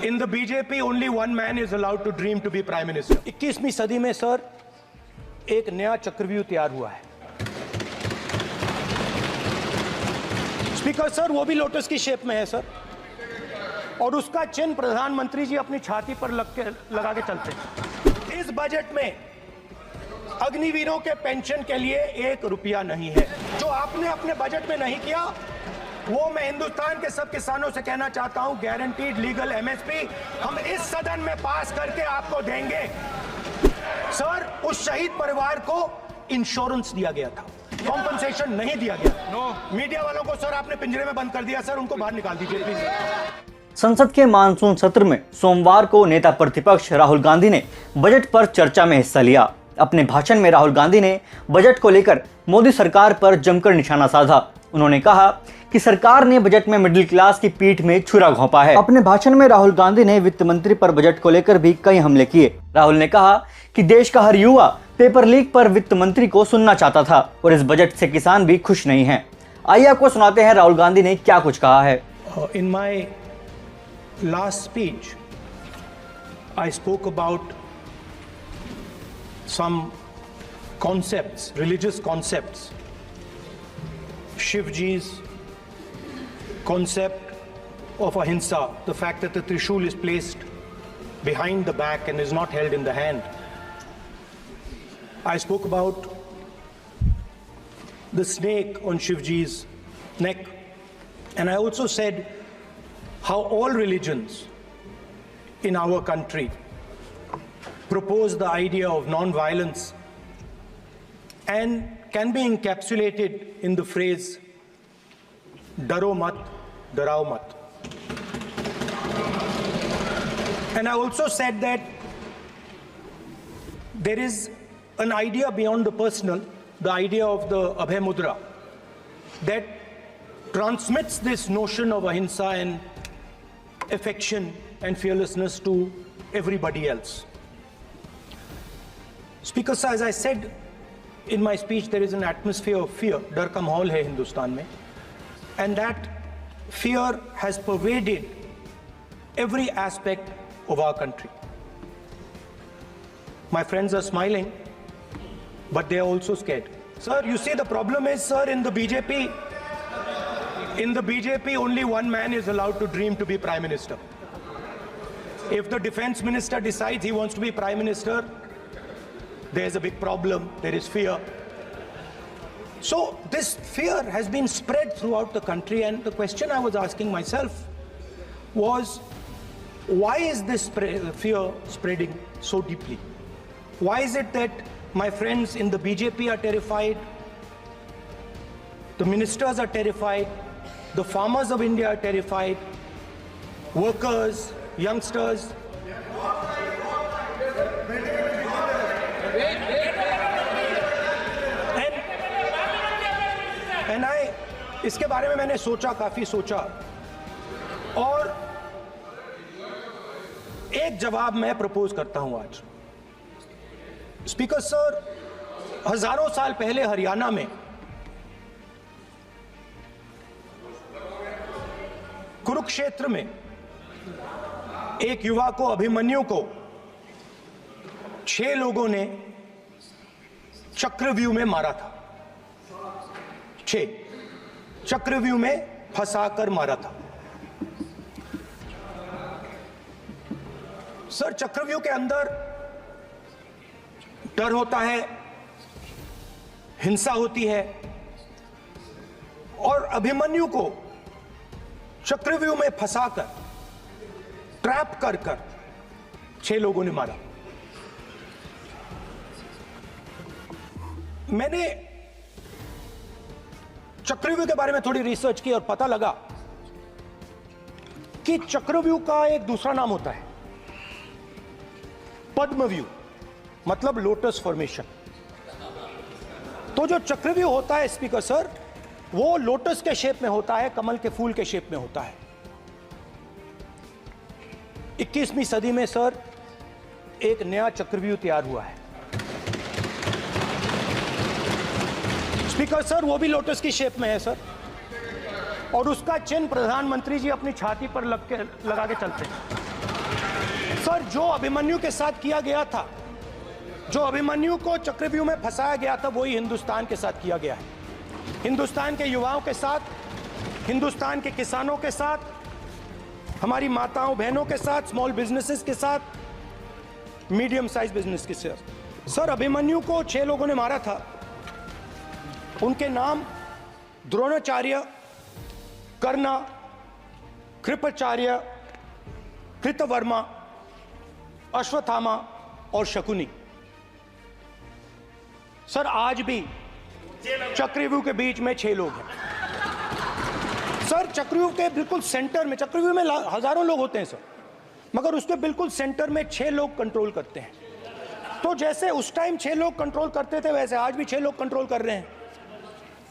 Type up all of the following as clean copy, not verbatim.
In the BJP, only one man is allowed to dream to be prime minister. 21वीं सदी में sir एक नया चक्रव्यूह तैयार हुआ है। स्पीकर सर, वो भी लोटस की शेप में है सर, और उसका चिन्ह प्रधानमंत्री जी अपनी छाती पर लगा के चलते हैं। इस बजट में अग्निवीरों के पेंशन के लिए 1 रुपया नहीं है। जो आपने अपने बजट में नहीं किया, वो मैं हिंदुस्तान के सब किसानों से कहना चाहता हूं, गारंटीड लीगल एमएसपी हम इस सदन में पास करके आपको देंगे। सर, उस शहीद परिवार को इंश्योरेंस दिया गया था, कॉम्पनसेशन नहीं दिया गया। मीडिया वालों को सर आपने पिंजरे में बंद कर दिया। सर, उनको बाहर निकाल दीजिए प्लीज। संसद के मानसून सत्र में सोमवार को नेता प्रतिपक्ष राहुल गांधी ने बजट पर चर्चा में हिस्सा लिया। अपने भाषण में राहुल गांधी ने बजट को लेकर मोदी सरकार पर जमकर निशाना साधा। उन्होंने कहा कि सरकार ने बजट में मिडिल क्लास की पीठ में छुरा घोंपा है। अपने भाषण में राहुल गांधी ने वित्त मंत्री पर बजट को लेकर भी कई हमले किए। राहुल ने कहा कि देश का हर युवा पेपर लीक पर वित्त मंत्री को सुनना चाहता था और इस बजट से किसान भी खुश नहीं हैं। आइए आपको सुनाते हैं राहुल गांधी ने क्या कुछ कहा है। In my last speech I spoke about some concepts, religious concepts. Shivji's concept of ahimsa, the fact that the trishul is placed behind the back and is not held in the hand. I spoke about the snake on Shivji's neck, and I also said how all religions in our country propose the idea of non-violence and can be encapsulated in the phrase "Daro mat, darao mat." And I also said that there is an idea beyond the personal, the idea of the Abhay Mudra, that transmits this notion of ahimsa and affection and fearlessness to everybody else. Speaker sir, as I said in my speech, there is an atmosphere of fear. डर का माहौल है हिंदुस्तान में, and that fear has pervaded every aspect of our country. My friends are smiling, but they are also scared. Sir, you see, the problem is, sir, in the BJP, only one man is allowed to dream to be prime minister. If the defense minister decides he wants to be prime minister, there's a big problem. There is fear. So this fear has been spread throughout the country, and the question I was asking myself was, why is this fear spreading so deeply? Why is it that my friends in the BJP are terrified, the ministers are terrified, the farmers of India are terrified, workers, youngsters? इसके बारे में मैंने सोचा, काफी सोचा, और एक जवाब मैं प्रपोज करता हूं आज। स्पीकर सर, हजारों साल पहले हरियाणा में कुरुक्षेत्र में एक युवा को, अभिमन्यु को, 6 लोगों ने चक्रव्यूह में मारा था। 6 चक्रव्यूह में फंसाकर मारा था। सर, चक्रव्यूह के अंदर डर होता है, हिंसा होती है, और अभिमन्यु को चक्रव्यूह में फंसाकर, ट्रैप कर 6 लोगों ने मारा। मैंने चक्रव्यूह के बारे में थोड़ी रिसर्च की और पता लगा कि चक्रव्यूह का एक दूसरा नाम होता है पद्मव्यूह, मतलब लोटस फॉर्मेशन। तो जो चक्रव्यूह होता है स्पीकर सर, वो लोटस के शेप में होता है, कमल के फूल के शेप में होता है। 21वीं सदी में सर एक नया चक्रव्यूह तैयार हुआ है। स्पीकर सर, वो भी लोटस की शेप में है सर, और उसका चिन्ह प्रधानमंत्री जी अपनी छाती पर लगा के चलते हैं। सर, जो अभिमन्यु के साथ किया गया था, जो अभिमन्यु को चक्रव्यूह में फंसाया गया था, वही हिंदुस्तान के साथ किया गया है। हिंदुस्तान के युवाओं के साथ, हिंदुस्तान के किसानों के साथ, हमारी माताओं बहनों के साथ, स्मॉल बिजनेसेस के साथ, मीडियम साइज बिजनेस के साथ। सर, अभिमन्यु को 6 लोगों ने मारा था। उनके नाम द्रोणाचार्य, कर्ण, कृपाचार्य, कृतवर्मा, अश्वत्थामा और शकुनी। सर, आज भी चक्रव्यूह के बीच में 6 लोग हैं। सर, चक्रव्यूह के बिल्कुल सेंटर में, चक्रव्यूह में हजारों लोग होते हैं सर, मगर उसके बिल्कुल सेंटर में 6 लोग कंट्रोल करते हैं। तो जैसे उस टाइम 6 लोग कंट्रोल करते थे, वैसे आज भी 6 लोग कंट्रोल कर रहे हैं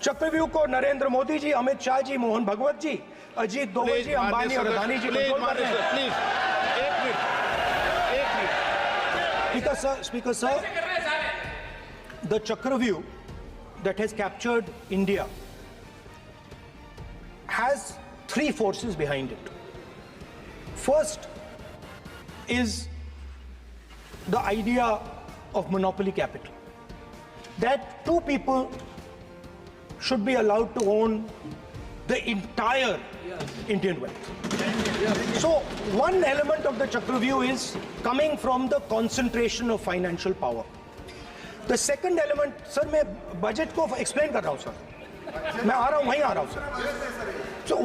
चक्रव्यूह को। नरेंद्र मोदी जी, अमित शाह जी, मोहन भगवत जी, अजीत दोवल जी, अंबानी और अदानी जी कंट्रोल कर रहे हैं। Speaker sir, the Chakravyu that has captured India has 3 forces behind it. First is the idea of monopoly capital, that 2 people should be allowed to own the entire Indian wealth. So one element of the Chakravyu is coming from the concentration of financial power. The second element, sir, मैं budget को explain कर रहा हूं sir, मैं आ रहा हूं, वहीं आ रहा हूं sir. So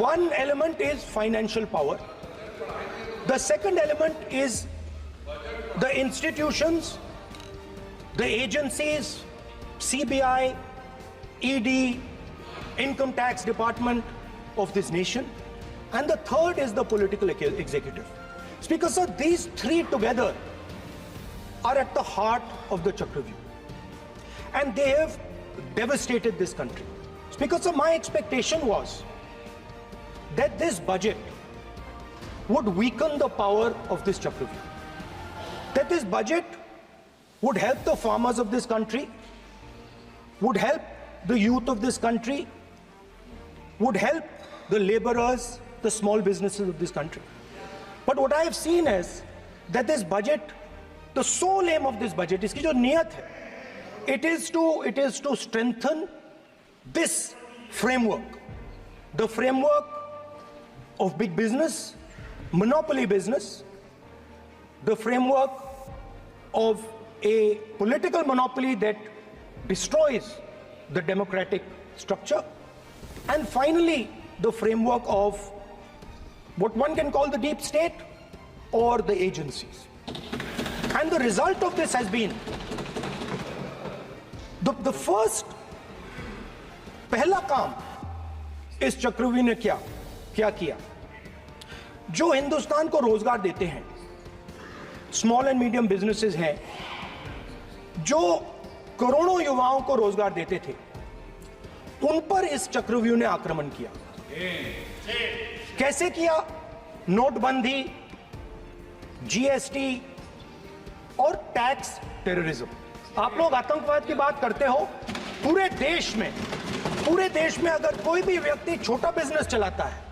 one element is financial power. The second element is the institutions, the agencies, CBI, ED, Income Tax Department of this nation, and the third is the political executive. Speaker sir, these 3 together are at the heart of the Chakravyu, and they have devastated this country. Speaker sir, my expectation was that this budget would weaken the power of this Chakravyu, that this budget would help the farmers of this country, would help the youth of this country, would help the laborers, the small businesses of this country. But what I have seen is that this budget, the sole aim of this budget, इसकी जो नियत है, it is to strengthen this framework, the framework of big business, monopoly business, the framework of a political monopoly that destroys the democratic structure, and finally the framework of what one can call the deep state or the agencies. And the result of this has been the first, पहला काम इस चक्रव्यूह ने क्या किया, जो हिंदुस्तान को रोजगार देते हैं, स्मॉल एंड मीडियम बिजनेसेस हैं, जो करोड़ों युवाओं को रोजगार देते थे, उन पर इस चक्रव्यूह ने आक्रमण किया। कैसे किया? नोटबंदी, जीएसटी और टैक्स टेररिज्म। आप लोग आतंकवाद की बात करते हो, पूरे देश में अगर कोई भी व्यक्ति छोटा बिजनेस चलाता है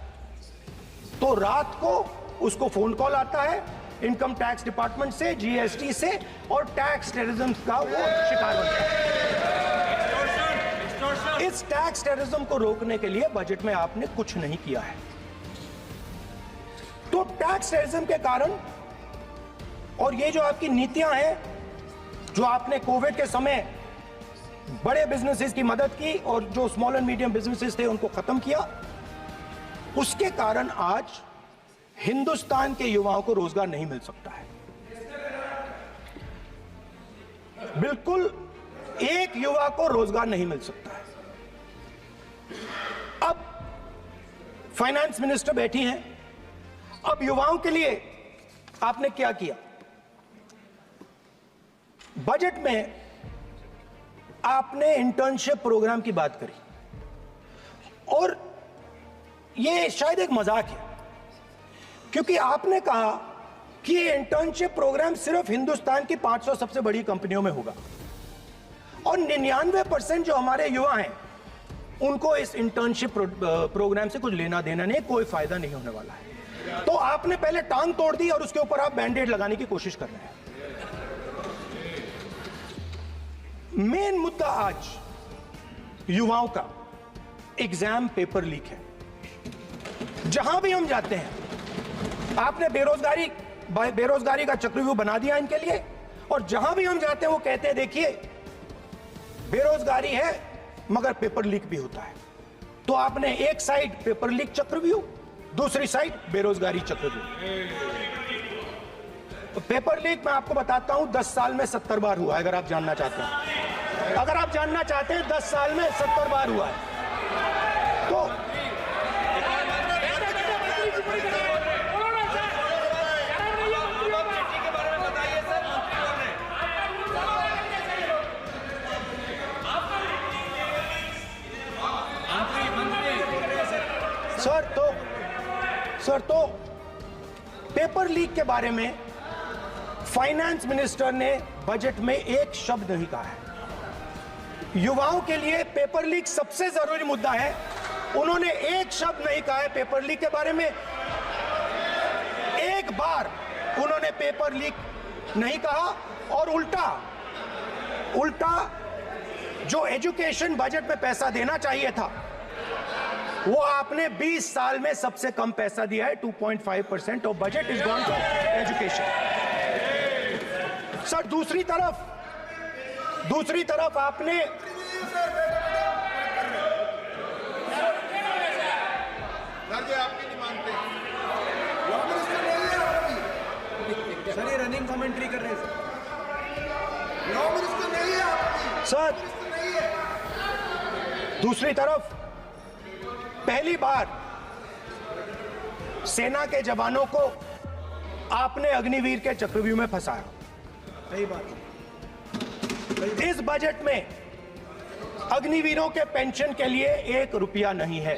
तो रात को उसको फोन कॉल आता है इनकम टैक्स डिपार्टमेंट से, जीएसटी से, और टैक्स टेररिज्म का वो शिकार बनता है। इस टैक्स टेररिज्म को रोकने के लिए बजट में आपने कुछ नहीं किया है। तो टैक्स टेररिज्म के कारण और ये जो आपकी नीतियां हैं, जो आपने कोविड के समय बड़े बिजनेसेस की मदद की और जो स्मॉल एंड मीडियम बिजनेसेस थे उनको खत्म किया, उसके कारण आज हिंदुस्तान के युवाओं को रोजगार नहीं मिल सकता है। बिल्कुल एक युवा को रोजगार नहीं मिल सकता है। अब फाइनेंस मिनिस्टर बैठी हैं, अब युवाओं के लिए आपने क्या किया? बजट में आपने इंटर्नशिप प्रोग्राम की बात करी और ये शायद एक मजाक है, क्योंकि आपने कहा कि ये इंटर्नशिप प्रोग्राम सिर्फ हिंदुस्तान की 500 सबसे बड़ी कंपनियों में होगा और 99% जो हमारे युवा हैं उनको इस इंटर्नशिप प्रोग्राम से कुछ लेना देना नहीं, कोई फायदा नहीं होने वाला है। तो आपने पहले टांग तोड़ दी और उसके ऊपर आप बैंडेड लगाने की कोशिश कर रहे हैं। मेन मुद्दा आज युवाओं का एग्जाम पेपर लीक है। जहां भी हम जाते हैं, आपने बेरोजगारी का चक्रव्यूह बना दिया इनके लिए, और जहां भी हम जाते हैं वो कहते हैं देखिए बेरोजगारी है मगर पेपर लीक भी होता है। तो आपने एक साइड पेपर लीक चक्रव्यूह, दूसरी साइड बेरोजगारी चक्रव्यूह। तो पेपर लीक मैं आपको बताता हूं 10 साल में 70 बार हुआ है। अगर आप जानना चाहते हैं, 10 साल में 70 बार हुआ है। तो सर तो पेपर लीक के बारे में फाइनेंस मिनिस्टर ने बजट में एक शब्द नहीं कहा है। युवाओं के लिए पेपर लीक सबसे जरूरी मुद्दा है, उन्होंने एक शब्द नहीं कहा है पेपर लीक के बारे में। एक बार उन्होंने पेपर लीक नहीं कहा, और उल्टा जो एजुकेशन बजट में पैसा देना चाहिए था वो आपने 20 साल में सबसे कम पैसा दिया है। 2.5% of budget is gone to education. Sir दूसरी तरफ आपने आपकी नहीं मानते सर, ये रनिंग कमेंट्री कर रहे हैं सर। दूसरी तरफ पहली बार सेना के जवानों को आपने अग्निवीर के चक्रव्यूह में फंसाया। सही बात। इस बजट में अग्निवीरों के पेंशन के लिए 1 रुपया नहीं है।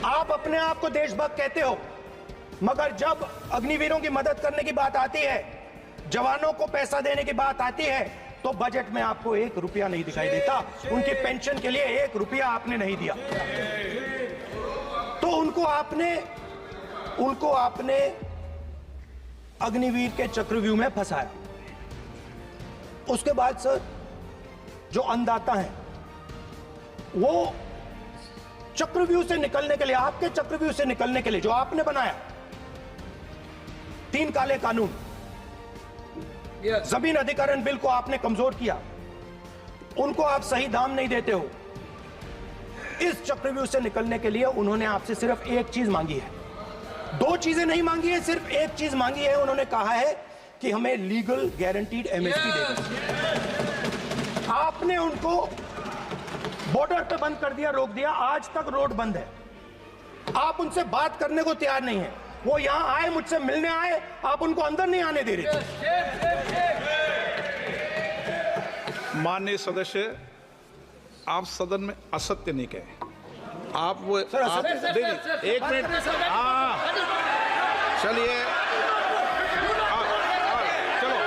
आप अपने आप को देशभक्त कहते हो, मगर जब अग्निवीरों की मदद करने की बात आती है, जवानों को पैसा देने की बात आती है, तो बजट में आपको 1 रुपया नहीं दिखाई देता। उनकी पेंशन के लिए 1 रुपया आपने नहीं दिया। तो उनको आपने अग्निवीर के चक्रव्यूह में फंसाया। उसके बाद सर जो अन्नदाता हैं वो चक्रव्यूह से निकलने के लिए, आपके चक्रव्यूह से निकलने के लिए जो आपने बनाया 3 काले कानून, जमीन अधिग्रहण बिल को आपने कमजोर किया, उनको आप सही दाम नहीं देते हो। इस चक्रव्यूह से निकलने के लिए उन्होंने आपसे सिर्फ एक चीज मांगी है, 2 चीजें नहीं मांगी है, सिर्फ एक चीज मांगी है। उन्होंने कहा है कि हमें लीगल गारंटीड एमएसपी दे दो। आपने उनको बॉर्डर पे बंद कर दिया, रोक दिया, आज तक रोड बंद है। आप उनसे बात करने को तैयार नहीं है। वो यहां आए, मुझसे मिलने आए, आप उनको अंदर नहीं आने दे रहे थे। माननीय सदस्य, आप सदन में असत्य नहीं कहे। आप वो सर, आप देखिए, एक मिनट। हाँ चलिए, चलो।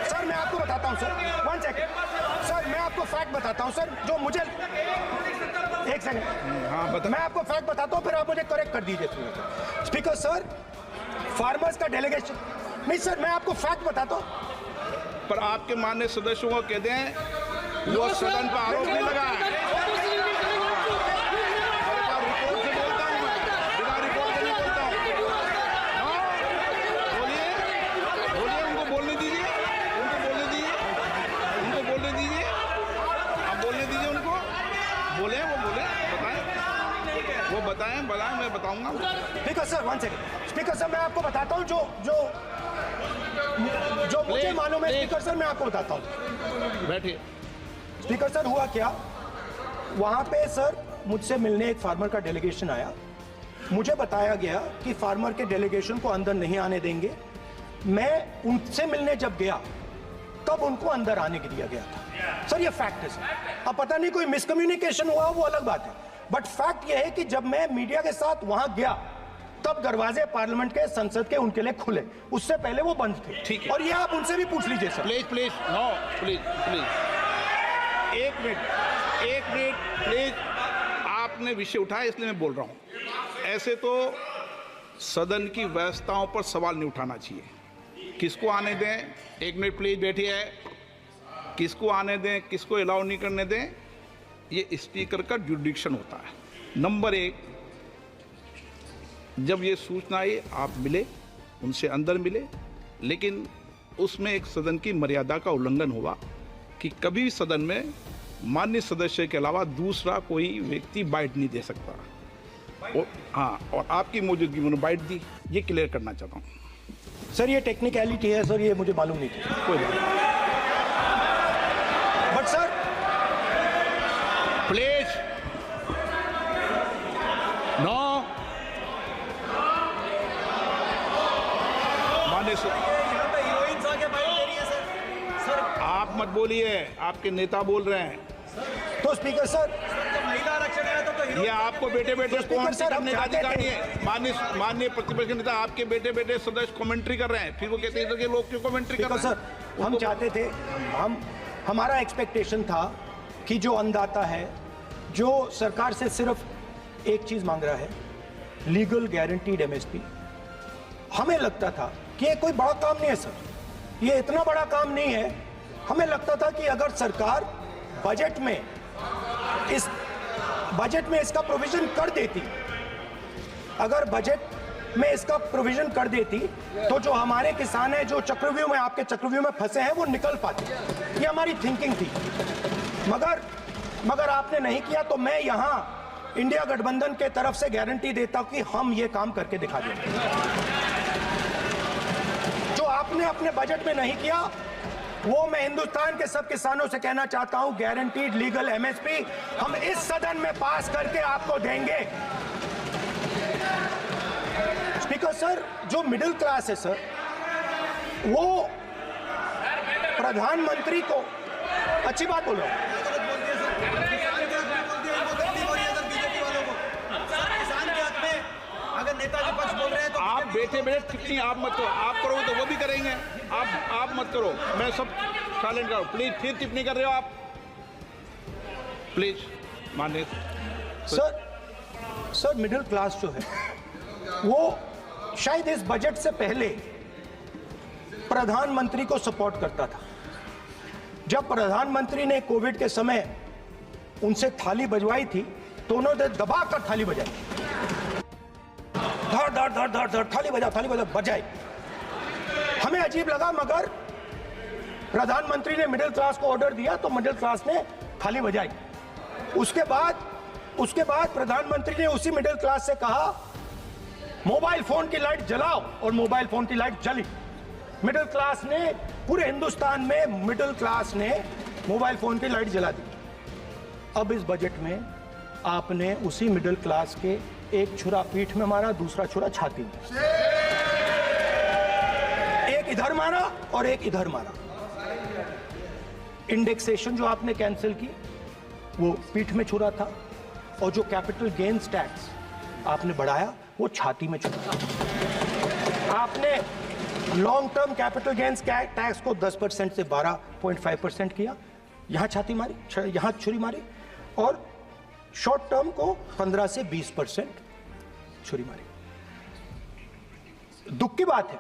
सर मैं आपको बताता हूं सर, 1 सेकंड सर, मैं आपको फैक्ट बताता हूं सर, जो मुझे 1 सेकंड। हाँ बता। मैं आपको फैक्ट बताता हूं, फिर आप मुझे करेक्ट कर दीजिए। स्पीकर सर, फार्मर्स का डेलीगेशन नहीं सर, मैं आपको फैक्ट बताता हूं। पर आपके माननीय सदस्यों को कह दें वो सदन पर आरोप नहीं लगा है। बताएं, मैं बताऊंगा। Speaker sir 1 second. Speaker sir मैं आपको बताता हूं जो मुझे मालूम है। स्पीकर सर मैं आपको बताता हूं। बैठिए। स्पीकर सर हुआ क्या, वहां पे सर मुझसे मिलने एक फार्मर का डेलीगेशन आया। मुझे बताया गया कि फार्मर के डेलीगेशन को अंदर नहीं आने देंगे। मैं उनसे मिलने जब गया तब उनको अंदर आने के दिया गया था। सर ये फैक्ट है सर। अब पता नहीं कोई मिसकम्युनिकेशन हुआ वो अलग बात है, बट फैक्ट ये है कि जब मैं मीडिया के साथ वहां गया तब दरवाजे पार्लियामेंट के, संसद के उनके लिए खुले, उससे पहले वो बंद थे। ठीक है। और ये आप उनसे भी पूछ लीजिए सर। प्लीज नो प्लीज एक मिनट प्लीज, आपने विषय उठाया इसलिए मैं बोल रहा हूं। ऐसे तो सदन की व्यवस्थाओं पर सवाल नहीं उठाना चाहिए। किसको आने दें, एक मिनट प्लीज बैठिए, किसको आने दें किसको अलाउ नहीं करने दें, ये स्पीकर का जुरिडिक्शन होता है। नंबर एक, जब ये सूचना आई आप मिले, उनसे अंदर मिले, लेकिन उसमें एक सदन की मर्यादा का उल्लंघन हुआ कि कभी भी सदन में माननीय सदस्य के अलावा दूसरा कोई व्यक्ति बाइट नहीं दे सकता। और हाँ, और आपकी मौजूदगी में बाइट दी, ये क्लियर करना चाहता हूँ। सर ये टेक्निकलिटी है सर, ये मुझे मालूम नहीं थी। कोई बात नहीं। बट सर प्लीज नो, माननीय आप मत बोलिए, आपके नेता बोल रहे हैं। तो स्पीकर सर, ये आपको बेटे बेटे स्पीकर सर, हम करने का चाहते अधिकार थे- नहीं है। माननीय प्रतिपक्ष नेता, आपके बेटे बेटे सदस्य कमेंट्री कर रहे हैं, फिर वो कहते हैं कि लोग क्यों कमेंट्री कर स्पीकर रहे हैं। सर, हम चाहते थे, हमारा एक्सपेक्टेशन था कि जो अन्नदाता है, जो सरकार से सिर्फ एक चीज मांग रहा है, लीगल गारंटीड एमएसपी, हमें लगता था कि ये कोई बड़ा काम नहीं है सर, ये इतना बड़ा काम नहीं है। हमें लगता था कि अगर सरकार बजट में इसका प्रोविजन कर देती, अगर बजट में इसका प्रोविजन कर देती, तो जो हमारे किसान हैं जो चक्रव्यूह में, आपके चक्रव्यूह में फंसे हैं, वो निकल पाते। ये हमारी थिंकिंग थी, मगर आपने नहीं किया। तो मैं यहां इंडिया गठबंधन के तरफ से गारंटी देता हूं कि हम ये काम करके दिखा देंगे। जो आपने अपने बजट में नहीं किया, वो मैं हिंदुस्तान के सब किसानों से कहना चाहता हूं, गारंटीड लीगल एमएसपी हम इस सदन में पास करके आपको देंगे। स्पीकर सर, जो मिडिल क्लास है सर, वो प्रधानमंत्री को, अच्छी बात बोल रहा हूं, अगर नेताजी पक्ष बोल रहे हैं तो आप बैठे बैठे टिप्पणी आप मत करो, आप करोगे तो वो भी करेंगे। आप मत करो, मैं सब साइलेंट करो प्लीज। फिर टिप्पणी कर रहे हो आप, प्लीज माननीय सर मिडिल क्लास जो है वो शायद इस बजट से पहले प्रधानमंत्री को सपोर्ट करता था। जब प्रधानमंत्री ने कोविड के समय उनसे थाली बजवाई थी, तो उन्होंने दबाकर थाली बजाई, धड़ धड़ धड़ धड़ धड़ थाली बजा बजाई। हमें अजीब लगा, मगर प्रधानमंत्री ने मिडिल क्लास को ऑर्डर दिया तो मिडिल क्लास ने थाली बजाई। उसके बाद प्रधानमंत्री ने उसी मिडिल क्लास से कहा, मोबाइल फोन की लाइट जलाओ, और मोबाइल फोन की लाइट जली। मिडिल क्लास ने, पूरे हिंदुस्तान में मिडिल क्लास ने मोबाइल फोन की लाइट जला दी। अब इस बजट में आपने उसी मिडिल क्लास के एक छुरा पीठ में मारा, दूसरा छुरा छाती में, एक इधर मारा और एक इधर मारा। इंडेक्सेशन जो आपने कैंसिल की वो पीठ में छुरा था, और जो कैपिटल गेन्स टैक्स आपने बढ़ाया वो छाती में छुरा। आपने long term capital gains tax को 10% से 12.5% किया, यहां छाती मारी, यहां छुरी मारी, और शॉर्ट टर्म को 15 से 20% छुरी मारी। दुख की बात है,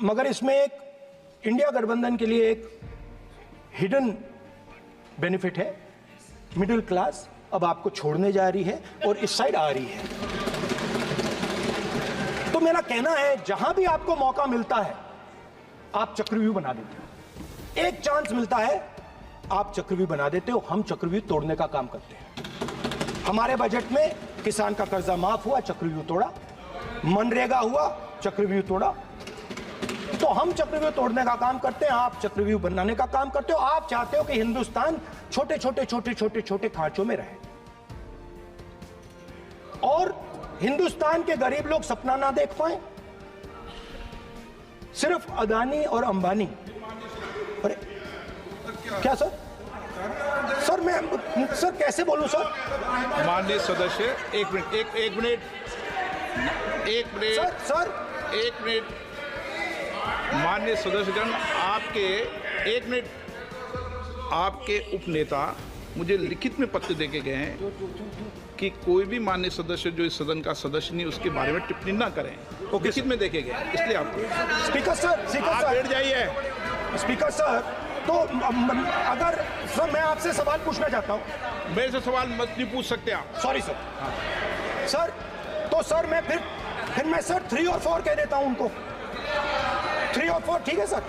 मगर इसमें एक इंडिया गठबंधन के लिए एक हिडन बेनिफिट है। मिडिल क्लास अब आपको छोड़ने जा रही है और इस साइड आ रही है। तो मेरा कहना है, जहां भी आपको मौका मिलता है आप चक्रव्यूह बना देते हो। एक चांस मिलता है आप चक्रव्यूह बना देते हो, हम चक्रव्यूह तोड़ने का काम करते हैं। हमारे बजट में किसान का कर्जा माफ हुआ, चक्रव्यूह तोड़ा, मनरेगा हुआ, चक्रव्यूह तोड़ा। तो हम चक्रव्यूह तोड़ने का काम करते हैं, आप चक्रव्यूह बनाने का काम करते हो। आप चाहते हो कि हिंदुस्तान छोटे छोटे छोटे छोटे छोटे खांचों में रहे, और हिंदुस्तान के गरीब लोग सपना ना देख पाए। सिर्फ अदानी और अंबानी क्या सर? सर मैं सर कैसे बोलूं सर? माननीय सदस्य, एक मिनट, एक मिनट, सर एक मिनट। माननीय सदस्यगण, एक मिनट, आपके उपनेता मुझे लिखित में पत्र देके गए हैं कि कोई भी माननीय सदस्य जो इस सदन का सदस्य नहीं उसके बारे में टिप्पणी ना करें। लिखित में देखे गए, इसलिए आपको स्पीकर सर आप बैठ जाइए। स्पीकर सर, तो अगर सर मैं आपसे सवाल पूछना चाहता हूँ। मेरे से सवाल मत नहीं पूछ सकते आप। Sorry sir. सर तो सर मैं फिर मैं सर 3 और 4 कह देता हूँ उनको। 3 और 4 ठीक है सर?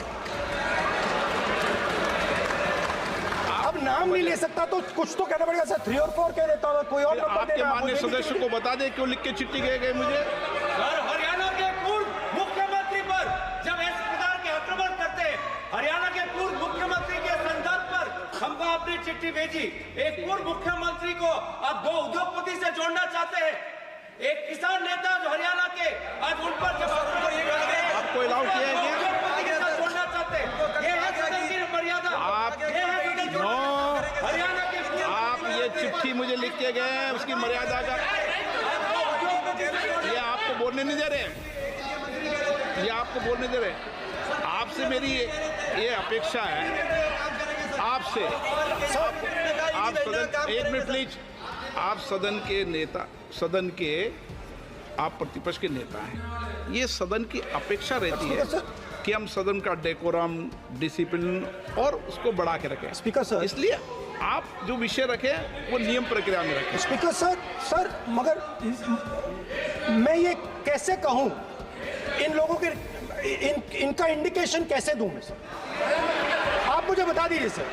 अब नाम नहीं ले सकता तो कुछ तो कहना पड़ेगा सर। 3 और 4 कह देता हूँ, कोई और नंबर आपके देना। माननीय सदस्य को बता दें क्यों लिख के चिट्ठी गए मुझे। सर, हरियाणा के पूर्व मुख्यमंत्री पर जब इस प्रकार के आक्रमण करते हैं, हरियाणा के पूर्व मुख्यमंत्री के संदर्भ पर हमको आपने चिट्ठी भेजी। एक पूर्व मुख्यमंत्री को आप 2 उद्योगपति से जोड़ना चाहते हैं, एक किसान नेता जो हरियाणा के, आज उन पर जब आपको अलाउ किया है क्या? उद्योगपति के साथ जोड़ना चाहते हैं, ये है सदन की मर्यादा। हरियाणा के आप ये चिट्ठी मुझे लिख के गए हैं, उसकी मर्यादा का ये आपको बोलने नहीं दे रहे, ये आपको बोलने दे रहे। आपसे मेरी ये अपेक्षा है, आपसे आप सदन, एक मिनट प्लीज, आप सदन के नेता, सदन के आप प्रतिपक्ष के नेता हैं। ये सदन की अपेक्षा रहती है कि हम सदन का डेकोरम, डिसिप्लिन और उसको बढ़ा के रखें। स्पीकर सर, इसलिए आप जो विषय रखें वो नियम प्रक्रिया में रखें। स्पीकर सर मगर मैं ये कैसे कहूं, इन लोगों के इनका इंडिकेशन कैसे दूं मैं सर? आप मुझे बता दीजिए सर,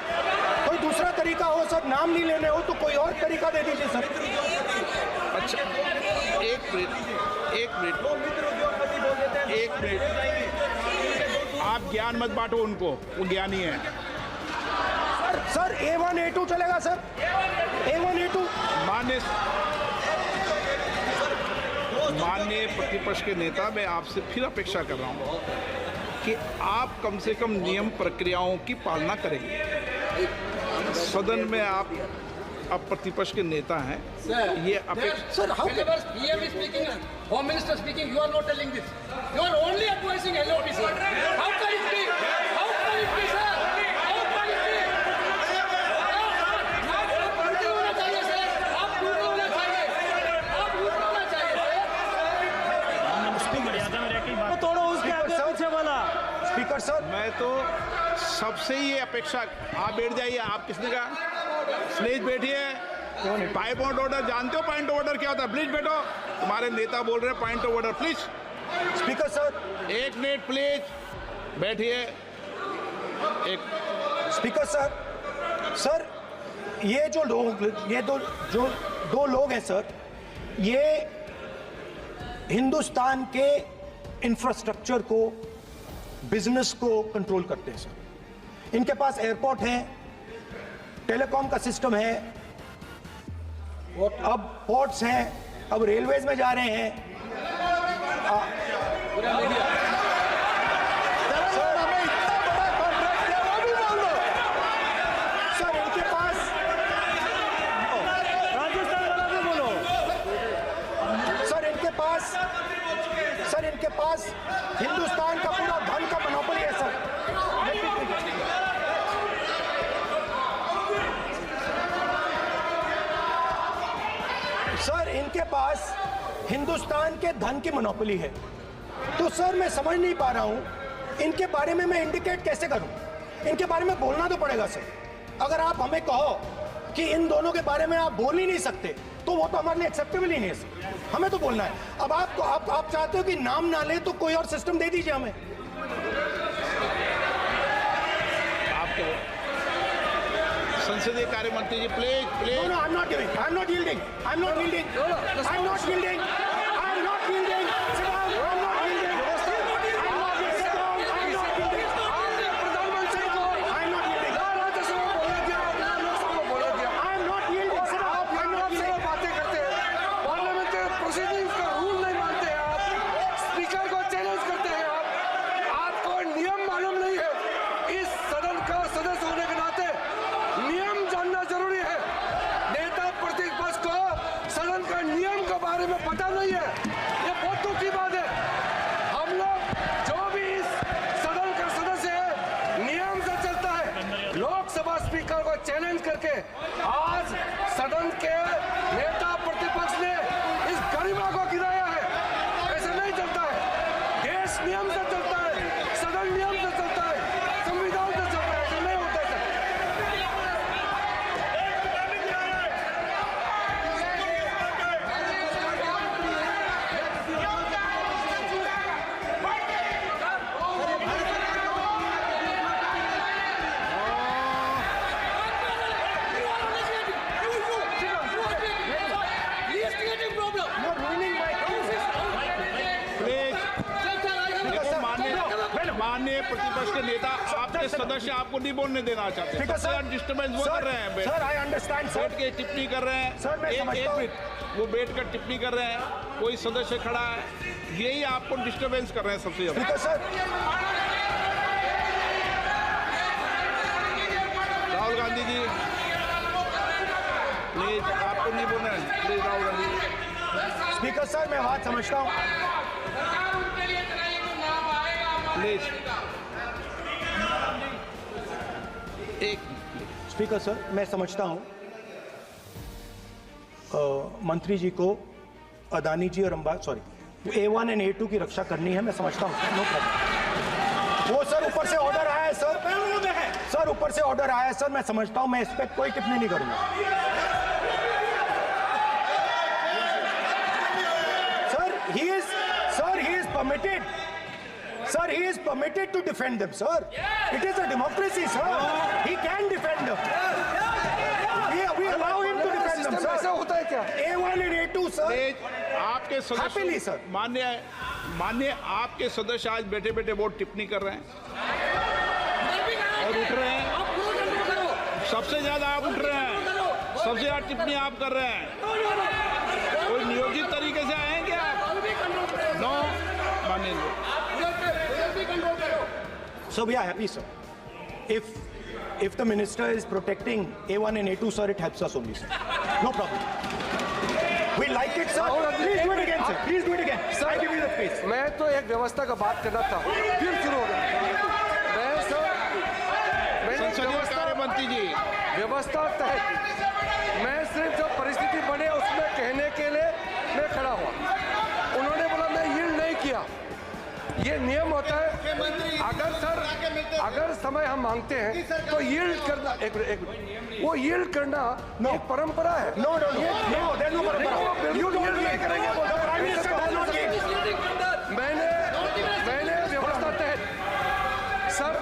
कोई दूसरा तरीका हो सर, नाम नहीं लेने हो तो कोई और तरीका दे दीजिए सर। अच्छा, एक मिनट, आप ज्ञान मत बांटो उनको, वो ज्ञानी है। सर A1 A2 चलेगा सर? A1 A2 माननीय प्रतिपक्ष के नेता, मैं आपसे फिर अपेक्षा कर रहा हूं कि आप कम से कम नियम प्रक्रियाओं की पालना करेंगे। सदन में आप प्रतिपक्ष के नेता हैं, ये अपेक्षा। Sir Whenever PM is speaking, Home Minister speaking, you are not telling this. You are only advising LOP, sir. How can it be? How can it be, sir? How can it be? आप उल्टे होना चाहिए, sir. आप उल्टे होना चाहिए. आप उल्टे होना चाहिए, sir. तोड़ो उसके आगे पीछे वाला। स्पीकर सर, मैं तो सबसे ये अपेक्षा, आप बैठ जाइए। आप किसने कहा? प्लीज बैठिए। पॉइंट ऑफ ऑर्डर जानते हो? पॉइंट ऑफ ऑर्डर क्या होता है? प्लीज बैठो। तुम्हारे नेता बोल रहे हैं point of order, please. Speaker sir, एक मिनट प्लीज, बैठिए। एक स्पीकर सर, ये जो लोग, ये दो लोग हैं सर, ये हिंदुस्तान के इंफ्रास्ट्रक्चर को, बिजनेस को कंट्रोल करते हैं सर। इनके पास एयरपोर्ट है, टेलीकॉम का सिस्टम है, अब पोर्ट्स हैं, अब रेलवेज में जा रहे हैं। सर इनके पास, राजस्थान वाला भी बोलो। सर इनके पास हिंदुस्तान का पूरा धन का मोनोपोली है सर। सर इनके पास हिंदुस्तान के धन की मोनोपोली है। तो सर मैं समझ नहीं पा रहा हूं इनके बारे में मैं इंडिकेट कैसे करूं? इनके बारे में बोलना तो पड़ेगा सर। अगर आप हमें कहो कि इन दोनों के बारे में आप बोल ही नहीं सकते तो वो तो हमारे लिए एक्सेप्टेबल ही नहीं है सर। हमें तो बोलना है। अब आप चाहते हो कि नाम ना ले तो कोई और सिस्टम दे दीजिए हमें। आपके संसदीय कार्य मंत्री जी, please please. No, I'm not giving. I'm not yielding. I'm not yielding. I'm not yielding. I'm not yielding. Sit down. I'm not yielding. I'm not yielding. I'm not yielding. Sit down. I'm not yielding. प्रधानमंत्री को I'm not yielding. Rajya Sabha में बोला गया, लोकसभा में बोला गया। I'm not yielding. Sit down. I'm not आपसे yielding. बातें करते हैं, पार्लियामेंट्री प्रोसीडिंग्स का रूल नहीं मानते हैं आप, स्पीकर को चैलेंज करते हैं आपको नियम मालूम नहीं है। इस सदन का सदस्य होने के नाते ये बहुत दुख की बात है। हम लोग जो भी इस सदन का सदस्य है नियम से चलता है। लोकसभा स्पीकर को चैलेंज करके आज सदन के नेता प्रतिपक्ष ने इस गरिमा को गिराया है। ऐसा नहीं चलता है। देश नियम से चलता है, सदन नियम से चलता है, संविधान से चलता है। ऐसा नहीं होता है। माननीय प्रतिपक्ष के नेता आपके सदस्य आपको नहीं बोलने देना चाहते। डिस्टर्बेंस वो कर रहे हैं। सर आई अंडरस्टैंड सर, बैठ के टिप्पणी कर रहे हैं। सर, मैं समझता हूं। मिनट वो बैठ कर टिप्पणी कर रहे हैं, कोई सदस्य खड़ा है, यही आपको डिस्टर्बेंस कर रहे हैं सबसे ज्यादा। सर राहुल गांधी जी प्लीज, आपको नहीं बोलना है। Please Rahul Gandhi ji. Speaker sir, मैं बात समझता हूँ। प्लीज एक स्पीकर सर, मैं समझता हूँ मंत्री जी को अदानी जी और A1 और A2 की रक्षा करनी है। मैं समझता हूँ, नो प्रॉब्लम। वो सर ऊपर से ऑर्डर आया है सर, सर ऊपर से ऑर्डर आया है सर, मैं समझता हूँ। मैं इस पर कोई टिप्पणी नहीं करूंगा। Sir he is permitted. Sir, he is permitted to defend them, sir. It is a democracy, sir. He can defend them. We allow him to defend them, sir. ऐसा होता है क्या? A1 and A2, sir. आपके Happily, सदस्य sir. मान्य आपके सदस्य आज बैठे बैठे बहुत टिप्पणी कर रहे हैं और उठ रहे हैं। सबसे ज्यादा आप उठ रहे हैं, सबसे ज्यादा टिप्पणी आप कर रहे हैं। कोई नियोजित तरीके से आए हैं क्या आप? नो मान्य। So we are happy, sir. If the minister is protecting A1 and A2, sir, it helps us only, sir. No problem. We like it, sir. Please do it again, sir. Please do it again. Sir, I give you the space. मैं तो एक व्यवस्था का बात करना था, फिर शुरू हो गया। संसदीय कार्य मंत्री जी, व्यवस्था तहत मैं सिर्फ जो परिस्थिति बने उसमें कहने के लिए मैं खड़ा हुआ। उन्होंने बोला मैं यील्ड नहीं किया। ये नियम होता है। अगर समय हम मांगते हैं तो यील्ड करना, एक मिनट, वो यील्ड करना एक परंपरा है। No, there's no परंपरा। You don't नहीं करेंगे। The Prime Minister does not give. मैंने व्यवस्था तहत सर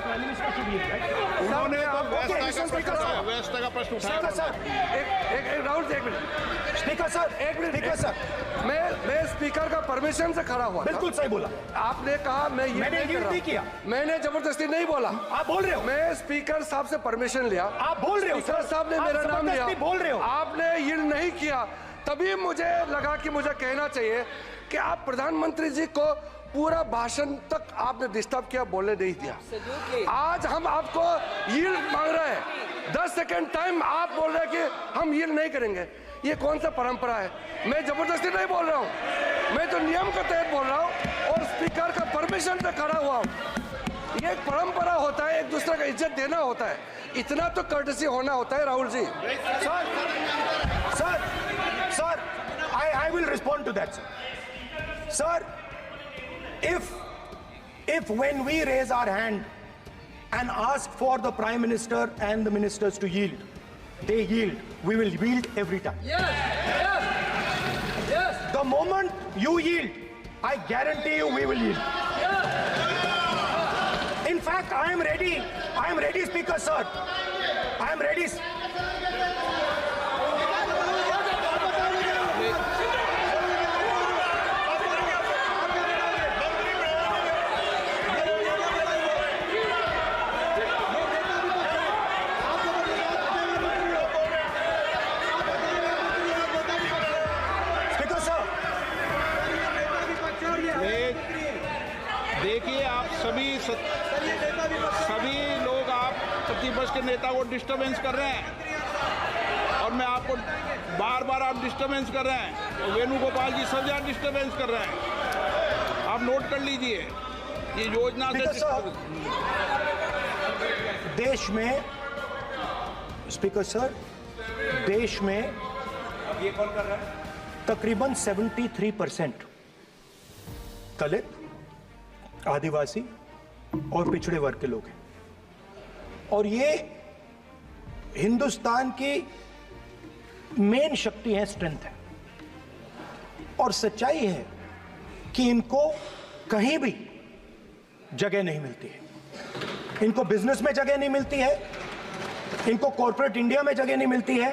उन्होंने व्यवस्था का प्रश्न उठाया। सर, एक राहुल जी, एक मिनट। स्पीकर सर, एक मिनट। स्पीकर सर, मैं स्पीकर का परमिशन से खड़ा हुआ। बिल्कुल सही बोला। आपने कहा मैं ये मैंने यील्ड नहीं किया। मैंने जबरदस्ती नहीं बोला। आप बोल रहे हो। मैं स्पीकर साहब से परमिशन लिया। आप बोल रहे हो। स्पीकर साहब ने मेरा नाम लिया। बोल रहे हो। आपने यील्ड नहीं किया, तभी मुझे लगा कि मुझे कहना चाहिए कि आप प्रधानमंत्री जी को पूरा भाषण तक आपने डिस्टर्ब किया, बोलने नहीं दिया। आज हम आपको यील्ड मांग रहे हैं, 10 सेकंड टाइम आप बोल रहे हैं कि हम यील्ड नहीं करेंगे। ये कौन सा परंपरा है? मैं जबरदस्ती नहीं बोल रहा हूँ, मैं तो नियम के तहत बोल रहा हूँ और स्पीकर का परमिशन से खड़ा हुआ हूँ। ये एक परंपरा होता है, एक दूसरे का इज्जत देना होता है, इतना तो कर्टसी होना होता है। Rahul ji, Sir, I will respond to that, sir. Sir, if when we raise our hand and ask for the Prime Minister and the ministers to yield, they yield, we will yield every time. Yes. The moment you yield, I guarantee you we will yield. In fact, I am ready, Speaker, sir. I am ready. देखिए, आप सभी लोग आप प्रतिपक्ष के नेता को disturbance कर रहे हैं और मैं आपको बार बार आप डिस्टर्बेंस कर रहे हैं, और वेणुगोपाल जी सब जगह डिस्टर्बेंस कर रहे हैं। आप नोट कर लीजिए, ये योजना से देश में, स्पीकर सर, देश में ये कौन कर रहा है? तकरीबन 73% दलित, आदिवासी और पिछड़े वर्ग के लोग हैं, और ये हिंदुस्तान की मेन शक्ति है, स्ट्रेंथ है। और सच्चाई है कि इनको कहीं भी जगह नहीं मिलती है। इनको बिजनेस में जगह नहीं मिलती है, इनको कॉर्पोरेट इंडिया में जगह नहीं मिलती है,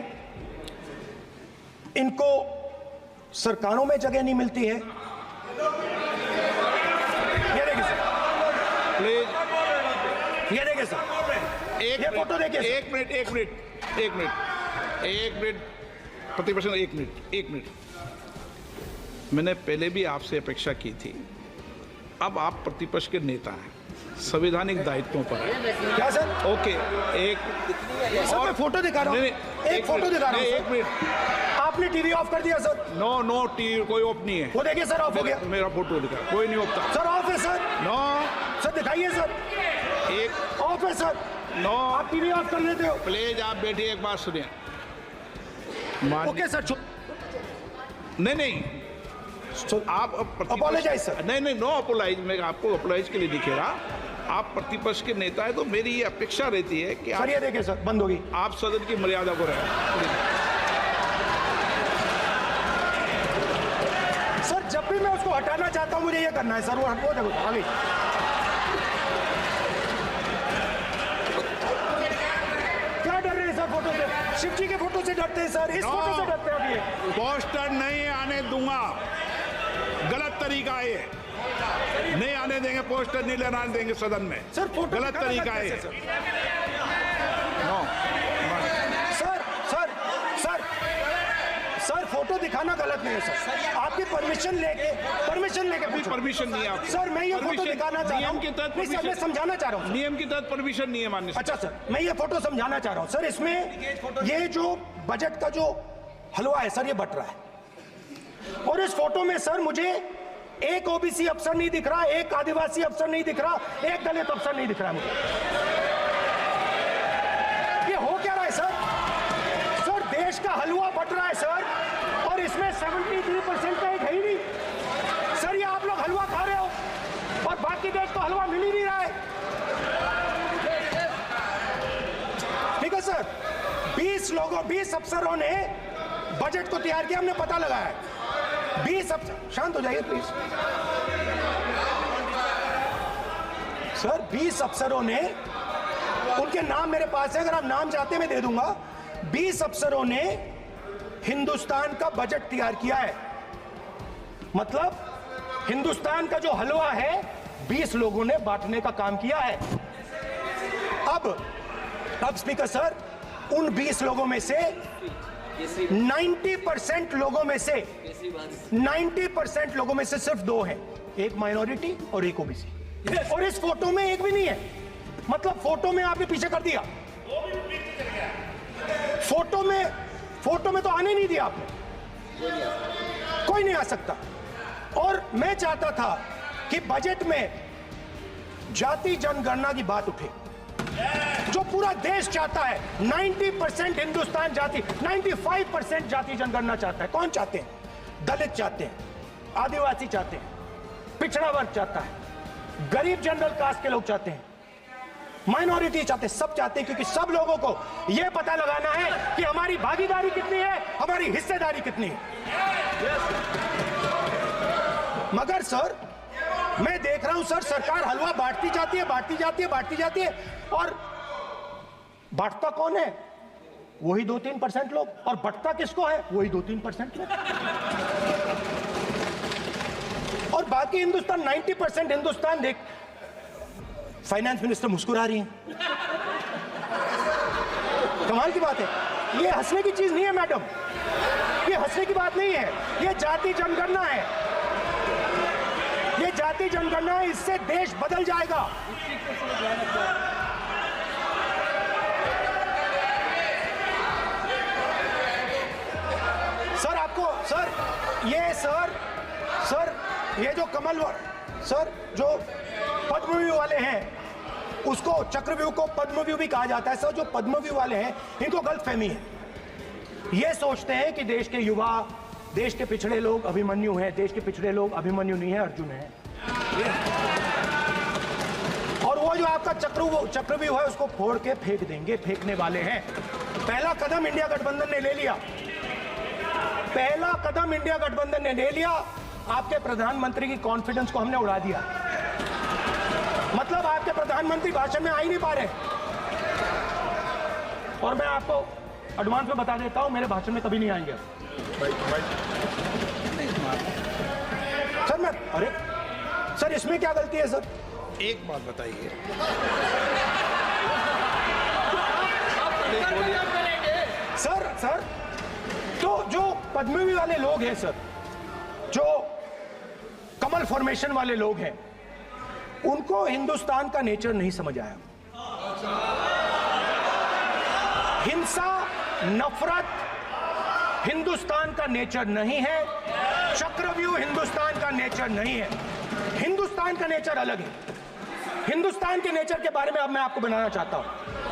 इनको सरकारों में जगह नहीं मिलती है। ये देखिए सर, प्लीज ये देखिए सर, ये फोटो देखिए सर। एक मिनट प्रतिपक्ष, एक मिनट। मैंने पहले भी आपसे अपेक्षा की थी, अब आप प्रतिपक्ष के नेता हैं, संवैधानिक दायित्वों पर है। क्या सर? ओके, एक सर मैं फोटो दिखा रहा हूँ, एक फोटो दिखा रहा हूँ एक सर। मिनट। आपने टीवी ऑफ कर दिया सर। नो टीवी कोई ऑफ नहीं है। वो देखिए सर, ऑफ हो गया। मेरा फोटो दिखा, कोई नहीं ऑफ था। सर ऑफ है सर। नो सर दिखाइए सर, एक ऑफ है सर। नो आप टीवी ऑफ कर लेते हो। प्लीज आप बैठिए, एक बात सुनिए। ओके सर, नहीं आप Apologize, sir. नहीं नो अपोलाइज, मैं आपको अपोलाइज के लिए दिखेगा। आप प्रतिपक्ष के नेता है, तो मेरी ये अपेक्षा रहती है कि सर ये देखिए सर, बंद होगी। आप सदन की मर्यादा को रहे। सर जब भी मैं उसको हटाना चाहता हूं मुझे ये करना है सर, वो हटो, देखो आगे। क्या डर रहे हैं सर फोटो से? शिव जी के फोटो से डरते हैं सर, इस फोटो से डरते हैं अभी। पोस्टर नहीं आने दूंगा, गलत तरीका है ये। नहीं आने देंगे, पोस्टर नहीं लेना देंगे सदन में। सर फोटो गलत दिखाना तरीका कैसे है। Sir? No sir sir sir sir photo दिखाना गलत नहीं है सर, आपकी परमिशन लेके पूछो। परमिशन नहीं है आपको। सर मैं ये फोटो Permission- दिखाना चाह रहा नियम हूँ। के तहत नहीं सर, मैं permission- समझाना चाह रहा हूँ। नियम के तहत परमिशन नहीं है माननीय। अच्छा सर, मैं ये फोटो समझाना चाह रहा हूँ सर। इसमें ये जो बजट का जो हलवा है सर, ये बट रहा है, और इस फोटो में सर मुझे एक ओबीसी अफसर नहीं दिख रहा, एक आदिवासी अफसर नहीं दिख रहा, एक दलित अफसर नहीं दिख रहा है मुझे। ये हो क्या रहा है सर? सर देश का हलवा बट रहा है सर, और इसमें 73% का एक है ही नहीं सर। ये आप लोग हलवा खा रहे हो और बाकी देश को हलवा मिल ही नहीं रहा है। ठीक है सर, 20 अफसरों ने बजट को तैयार किया, हमने पता लगाया है। 20 अफसर, शांत हो जाइए प्लीज सर। 20 अफसरों ने, उनके नाम मेरे पास है, अगर आप नाम चाहते हैं मैं दे दूंगा। 20 अफसरों ने हिंदुस्तान का बजट तैयार किया है। मतलब हिंदुस्तान का जो हलवा है 20 लोगों ने बांटने का काम किया है। अब स्पीकर सर, उन 20 लोगों में से 90% लोगों में से 90% लोगों में से सिर्फ 2 हैं, एक माइनॉरिटी और एक ओबीसी। और इस फोटो में एक भी नहीं है। मतलब फोटो में आपने पीछे कर दिया, फोटो में तो आने नहीं दिया आपने, कोई नहीं आ सकता। और मैं चाहता था कि बजट में जाति जनगणना की बात उठे, जो पूरा देश चाहता है। 90% हिंदुस्तान जाति, 95% जाति जनगणना चाहता है। कौन चाहते हैं? दलित चाहते हैं, आदिवासी चाहते हैं, पिछड़ा वर्ग चाहता है, गरीब जनरल कास्ट के लोग चाहते हैं, माइनॉरिटी चाहते हैं, सब चाहते हैं, क्योंकि सब लोगों को यह पता लगाना है कि हमारी भागीदारी कितनी है, हमारी हिस्सेदारी कितनी है। मगर सर मैं देख रहा हूं सर, सरकार हलवा बांटती जाती है, और बांटता कौन है? वही 2-3% लोग, और बंटता किसको है? वही 2-3% लोग। और बाकी हिंदुस्तान, 90% हिंदुस्तान देख। फाइनेंस मिनिस्टर मुस्कुरा रही हैं, कमाल की बात है। ये हंसने की चीज नहीं है मैडम, ये हंसने की बात नहीं है, ये जाति जनगणना है, ये जाति जनगणना है। इससे देश बदल जाएगा। ये सर ये जो सर जो पद्मव्यूह वाले हैं उसको चक्रव्यूह को पद्मव्यूह भी कहा जाता है। सर जो पद्मव्यूह वाले हैं इनको गलतफहमी है, ये सोचते हैं कि देश के युवा, देश के पिछड़े लोग अभिमन्यु हैं। देश के पिछड़े लोग अभिमन्यु नहीं है, अर्जुन है। और वो जो आपका चक्रव्यूह है उसको फोड़ के फेंक देंगे, फेंकने वाले हैं। पहला कदम इंडिया गठबंधन ने ले लिया, पहला कदम इंडिया गठबंधन ने ले लिया। आपके प्रधानमंत्री की कॉन्फिडेंस को हमने उड़ा दिया, मतलब आपके प्रधानमंत्री भाषण में आ ही नहीं पा रहे। और मैं आपको एडवांस में बता देता हूं, मेरे भाषण में कभी नहीं आएंगे सर। अरे सर इसमें क्या गलती है सर? एक बात बताइए, सर तो जो पद्मव्यूह वाले लोग हैं सर, जो कमल फॉर्मेशन वाले लोग हैं, उनको हिंदुस्तान का नेचर नहीं समझ आया। हिंसा, नफरत हिंदुस्तान का नेचर नहीं है, चक्रव्यूह हिंदुस्तान का नेचर नहीं है। हिंदुस्तान का नेचर अलग है। हिंदुस्तान के नेचर के बारे में अब मैं आपको बनाना चाहता हूं।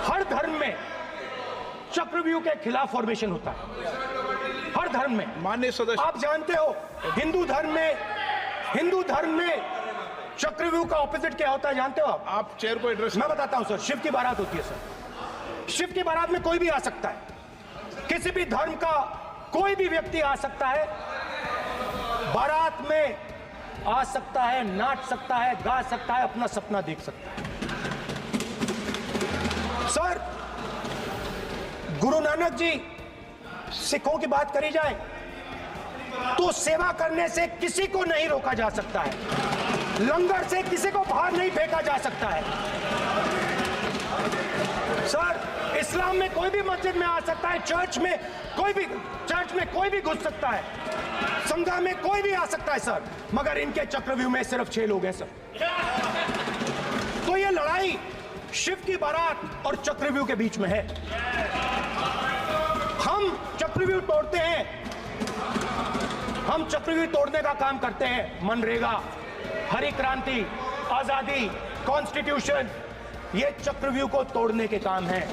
हर धर्म में चक्रव्यूह के खिलाफ फॉर्मेशन होता है, हर धर्म में। माननीय सदस्य, आप जानते हो हिंदू धर्म में चक्रव्यूह का ऑपोजिट क्या होता है, जानते हो आप चेयर को एड्रेस। मैं बताता हूं सर। शिव की बारात होती है सर, शिव की बारात में कोई भी आ सकता है, किसी भी धर्म का कोई भी व्यक्ति आ सकता है, बारात में आ सकता है, नाच सकता है, गा सकता है, अपना सपना देख सकता है। सर गुरु नानक जी, सिखों की बात करी जाए तो सेवा करने से किसी को नहीं रोका जा सकता है, लंगर से किसी को बाहर नहीं फेंका जा सकता है। सर इस्लाम में कोई भी मस्जिद में आ सकता है, चर्च में कोई भी घुस सकता है, संघा में कोई भी आ सकता है सर, मगर इनके चक्रव्यूह में सिर्फ 6 लोग हैं सर। तो ये लड़ाई शिव की बारात और चक्रव्यूह के बीच में है। हम चक्रव्यूह तोड़ते हैं, हम चक्रव्यूह तोड़ने का काम करते हैं। मनरेगा, हरी क्रांति, आजादी, कॉन्स्टिट्यूशन, ये चक्रव्यूह को तोड़ने के काम हैं।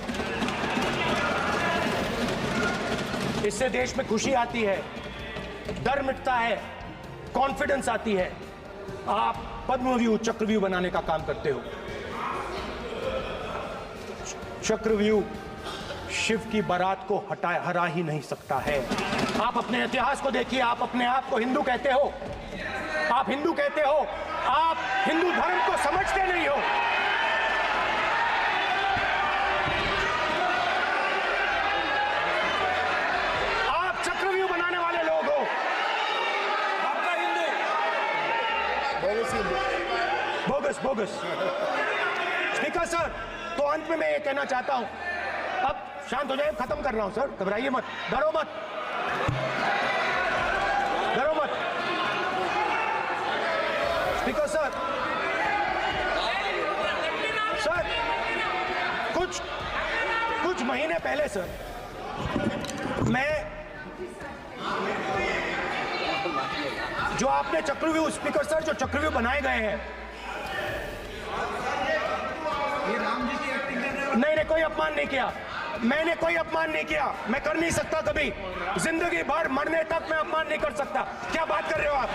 इससे देश में खुशी आती है, डर मिटता है, कॉन्फिडेंस आती है। आप पद्मव्यूह चक्रव्यूह बनाने का काम करते हो। चक्रव्यूह शिव की बारात को हरा ही नहीं सकता है। आप अपने इतिहास को देखिए, आप अपने आप को हिंदू कहते हो, आप हिंदू कहते हो, आप हिंदू धर्म को समझते नहीं हो। आप चक्रव्यूह बनाने वाले लोग हो। आपका हिंदू बोगस। स्पीकर सर, तो अंत में मैं ये कहना चाहता हूं, अब शांत हो जाए, खत्म कर रहा हूं सर, घबराइए मत, डरो मत। स्पीकर सर, कुछ महीने पहले सर, मैं जो आपने चक्रव्यूह, स्पीकर सर, जो चक्रव्यूह बनाए गए हैं, नहीं, कोई अपमान नहीं किया, मैंने कोई अपमान नहीं किया, मैं कर नहीं सकता कभी, जिंदगी भर मरने तक मैं अपमान नहीं कर सकता। क्या बात कर रहे हो आप,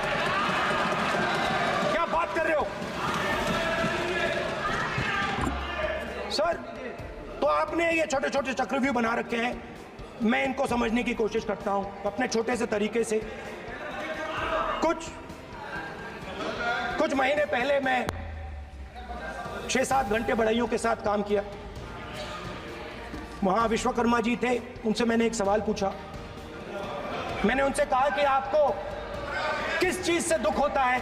क्या बात कर रहे हो सर? तो आपने ये छोटे छोटे चक्रव्यूह बना रखे हैं, मैं इनको समझने की कोशिश करता हूं अपने छोटे से तरीके से। कुछ महीने पहले मैं 6-7 घंटे बढ़इयों के साथ काम किया। वहां विश्वकर्मा जी थे, उनसे मैंने एक सवाल पूछा। मैंने उनसे कहा कि आपको किस चीज से दुख होता है,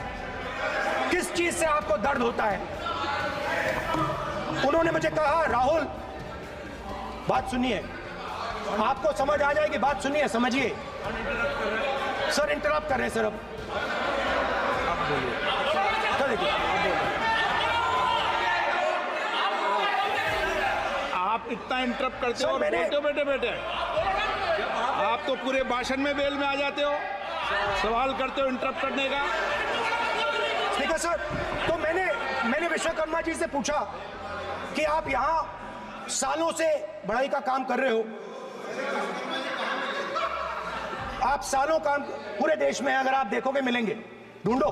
किस चीज से आपको दर्द होता है? उन्होंने मुझे कहा, राहुल बात सुनिए, आपको समझ आ जाएगी, बात सुनिए, समझिए। सर इंटरप्ट कर रहे हैं सर, अब आप बोलिए। आप इतना इंटरप्ट करते हो और बोलते हो बेटे, आप तो पूरे भाषण में बेल में आ जाते हो। सवाल करते हो इंटरप्ट करने का। स्पीकर सर, तो मैंने विश्वकर्मा जी से पूछा कि आप यहां सालों से बढ़ाई का काम कर रहे हो, आप सालों काम पूरे देश में अगर आप देखोगे मिलेंगे, ढूंढो,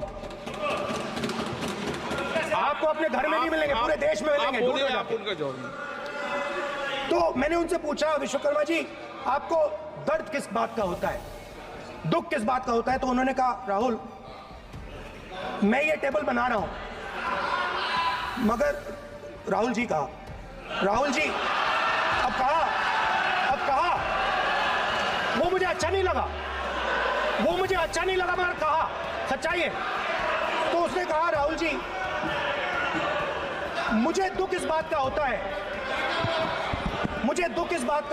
आपको अपने घर में नहीं मिलेंगे, पूरे देश में मिलेंगे, ढूंढो जाके। उनका जवाब। तो मैंने उनसे पूछा, विश्वकर्मा जी आपको दर्द किस बात का होता है, दुख किस बात का होता है? तो उन्होंने कहा, राहुल मैं ये टेबल बना रहा हूं, मगर राहुल जी कहा, राहुल जी अब कहा वो मुझे अच्छा नहीं लगा, मगर कहा सच्चाई है। तो उसने कहा, राहुल जी मुझे दुख इस बात का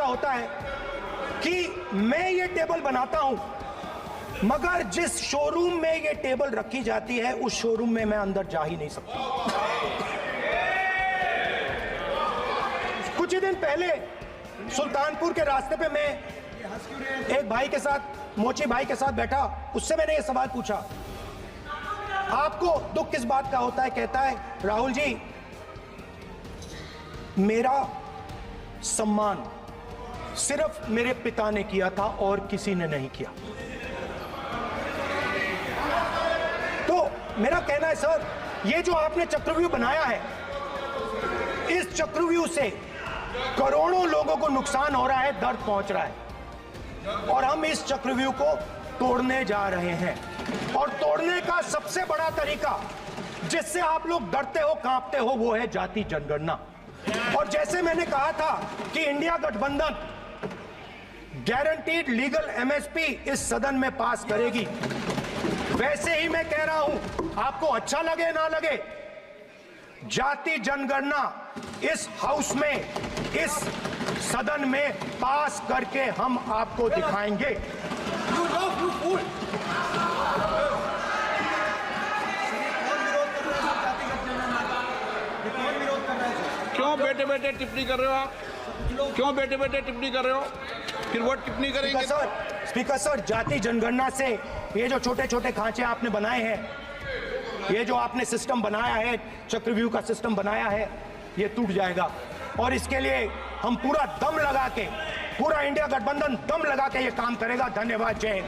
होता है कि मैं ये टेबल बनाता हूं, मगर जिस शोरूम में ये टेबल रखी जाती है उस शोरूम में मैं अंदर जा ही नहीं सकता। कुछ ही दिन पहले सुल्तानपुर के रास्ते पे मैं एक भाई के साथ, मोची भाई के साथ बैठा, उससे मैंने ये सवाल पूछा, आपको दुख किस बात का होता है? कहता है, राहुल जी मेरा सम्मान सिर्फ मेरे पिता ने किया था और किसी ने नहीं किया। तो मेरा कहना है सर, ये जो आपने चक्रव्यूह बनाया है, इस चक्रव्यूह से करोड़ों लोगों को नुकसान हो रहा है, दर्द पहुंच रहा है, और हम इस चक्रव्यूह को तोड़ने जा रहे हैं। और तोड़ने का सबसे बड़ा तरीका जिससे आप लोग डरते हो, कांपते हो, वो है जाति जनगणना। और जैसे मैंने कहा था कि इंडिया गठबंधन गारंटीड लीगल एमएसपी इस सदन में पास करेगी, वैसे ही मैं कह रहा हूं, आपको अच्छा लगे ना लगे, जाति जनगणना इस हाउस में, इस सदन में पास करके हम आपको दिखाएंगे। क्यों बैठे बैठे टिप्पणी कर रहे हो आप? क्यों बैठे बैठे टिप्पणी कर रहे हो? फिर वो टिप्पणी करेंगे। स्पीकर सर, जाति जनगणना से ये जो छोटे छोटे खांचे आपने बनाए हैं, ये जो आपने सिस्टम बनाया है, चक्रव्यूह का सिस्टम बनाया है, ये टूट जाएगा। और इसके लिए हम पूरा दम लगा के, पूरा इंडिया गठबंधन दम लगा के ये काम करेगा। धन्यवाद, जय हिंद।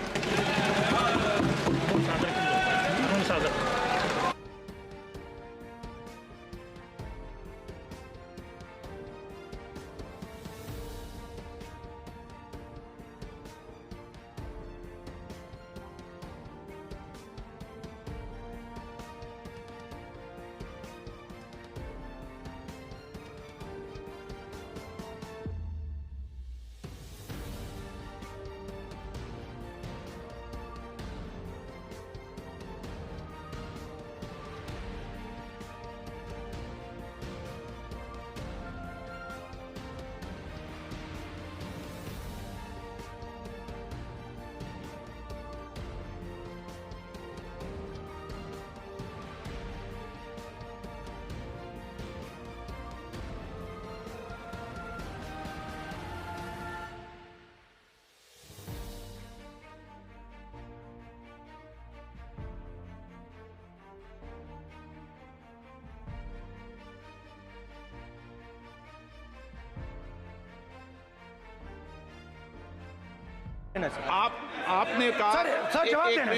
आपने कहा सर जवाब देना।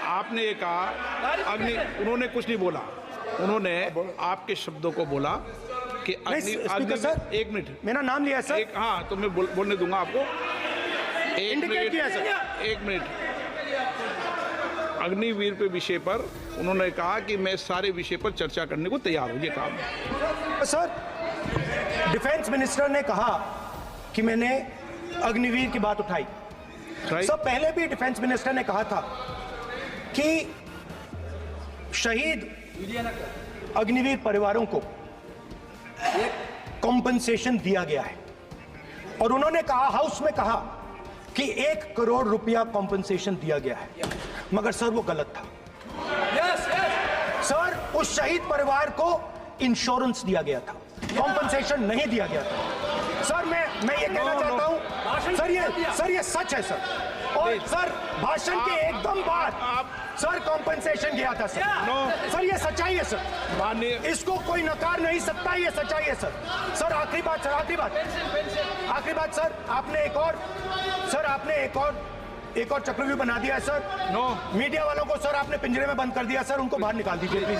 आपने ये कहा, अग्नि, उन्होंने कुछ नहीं बोला, उन्होंने आपके शब्दों को बोला कि अग्नि, सर एक मिनट, मेरा नाम लिया सर। हाँ तो मैं बोलने दूंगा आपको। एक मिनट। अग्निवीर के विषय पर उन्होंने कहा कि मैं सारे विषय पर चर्चा करने को तैयार हूँ, ये कहा। सर, डिफेंस मिनिस्टर ने कहा कि मैंने अग्निवीर की बात उठाई। सर, पहले भी डिफेंस मिनिस्टर ने कहा था कि शहीद अग्निवीर परिवारों को कॉम्पनसेशन दिया गया है, और उन्होंने कहा, हाउस में कहा कि 1 करोड़ रुपया कॉम्पनसेशन दिया गया है, मगर सर वो गलत था। सर, उस शहीद परिवार को इंश्योरेंस दिया गया था, कॉम्पनसेशन नहीं दिया गया था। सर मैं ये कहना चाहता हूं, सर ये सच है सर। और सर भाषण के एकदम बाद सर कॉम्पनसेशन गया था सर। सर ये सच्चाई है सर, माननीय इसको कोई नकार नहीं सकता, ये सच्चाई है सर। सर आखिरी बात सर, आखिरी बात सर, आपने एक और चक्रव्यूह बना दिया है सर। मीडिया वालों को सर आपने पिंजरे में बंद कर दिया सर, उनको बाहर निकाल दीजिए प्लीज।